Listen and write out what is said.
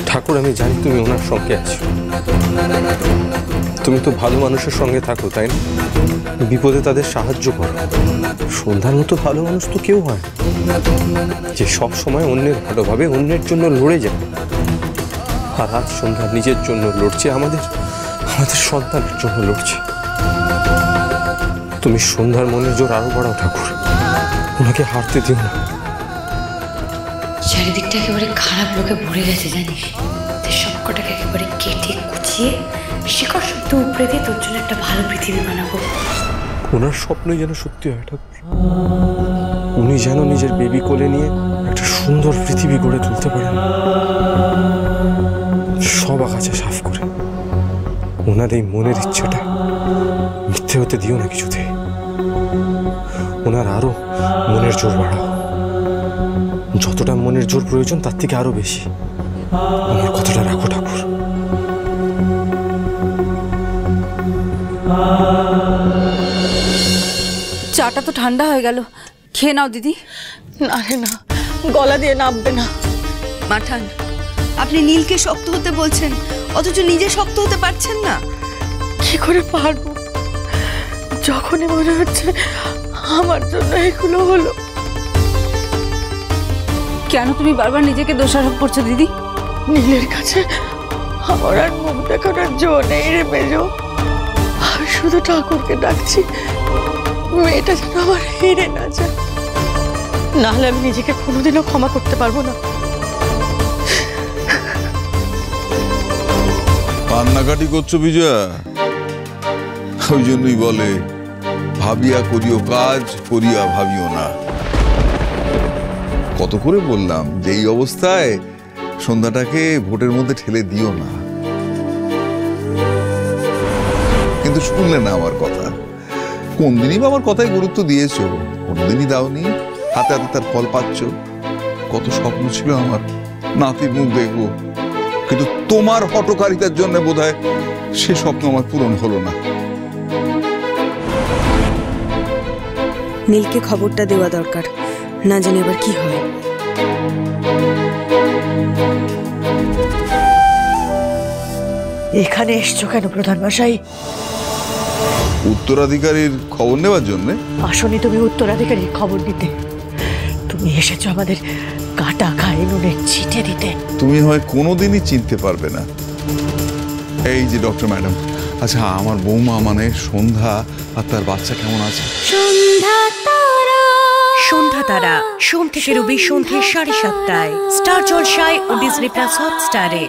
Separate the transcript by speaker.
Speaker 1: ঠাকুর, আমি জানি তুমি ওনার সঙ্গে আছো। তুমি তো ভালো মানুষের সঙ্গে থাকো, তাই না? বিপদে তাদের সাহায্য করো। সন্ধ্যার মতো ভালো মানুষ তো কেউ হয় যে সব সময় অন্যের ভালোভাবে অন্যের জন্য লড়ে যায়। আর আজ সন্ধ্যা নিজের জন্য লড়ছে, আমাদের সন্তানের জন্য লড়ছে। তুমি সন্ধ্যার মনের জোর আরো বাড়াও ঠাকুর, ওনাকে হারতে দিও না।
Speaker 2: চারিদিকটা একেবারে খারাপ লোকে ভরে গেছে জানিস। সবকটাকে একেবারে কেটে কুচিয়ে শিকড় শব্দ উপরে দিয়ে তোর জন্য একটা ভালো পৃথিবী বানাবো।
Speaker 1: ওনার স্বপ্নই যেন সত্যি হয় ঠাকুর। উনি যেন নিজের বেবি কোলে নিয়ে একটা সুন্দর পৃথিবী গড়ে তুলতে পারেন, সব আগাছা সাফ করে। ওনার এই মনের ইচ্ছাটা মিথ্যে হতে দিও না কিছুতে। ওনার আরো মনের জোর বাড়াও, যতটা মনের জোর প্রয়োজন তার থেকে আরো বেশি। আমার কথাটা রাখো ঠাকুর।
Speaker 3: চাটা তো ঠান্ডা হয়ে গেল, খেয়ে নাও দিদি।
Speaker 4: না রে না, গলা দিয়ে নামবে না।
Speaker 3: মাঠান, আপনি নীলকে শক্ত হতে বলছেন, অথচ নিজে শক্ত হতে পারছেন না।
Speaker 4: কি করে পারবো, যখনই মনে হচ্ছে আমার জন্য এগুলো হলো।
Speaker 3: কেন তুমি বারবার নিজেকে দোষারোপ করছো দিদি?
Speaker 4: নীলের কাছে আমার আর মুখ দেখানোর জো নেই রে মেজো। আমি শুধু ঠাকুরকে ডাকছি মেয়েটা যেন আমার হেরে না যায়, নাহলে আমি নিজেকে কোনোদিনও ক্ষমা করতে পারবো না।
Speaker 5: কান্নাকাটি করছো বিজয়া? ওই জন্যই বলে ভাবিয়া করিও কাজ, করিয়া ভাবিও না। কত করে বললাম যে এই অবস্থায় সন্ধ্যাটাকে ভোটের মধ্যে ঠেলে দিও না, কিন্তু শুনলে না আমার কথা। কোন দিনই বা আমার কথায় গুরুত্ব দিয়েছো? কোনদিনই দাওনি। হাতে হাতে তার ফল পাচ্ছ। কত স্বপ্ন ছিল আমার নাতির মুখ দেখবো, কিন্তু তোমার হটকারিতার জন্য বোধহয় সে স্বপ্ন আমার পূরণ হলো না।
Speaker 6: নীলকে খবরটা দেওয়া দরকার, না জানি আবার কি হয়।
Speaker 4: এখানে এসছো কেন প্রধান মশাই?
Speaker 5: উত্তরাধিকারীর খবর নেওয়ার জন্য?
Speaker 4: আসনি তুমি উত্তরাধিকারীর খবর দিতে, তুমি এসেছো আমাদের কাটা খায় নুনের ছিটে দিতে।
Speaker 5: তুমি হয় কোনোদিনই চিনতে পারবে না। এই যে ডক্টর ম্যাডাম, আচ্ছা আমার বৌমা মানে সন্ধ্যা আর তার বাচ্চা কেমন আছে?
Speaker 7: সন্ধ্যা তারা সোম থেকে রবি সন্ধ্যে 7:30টায় স্টার জলসায় ও ডিজনি প্লাস হটস্টারে।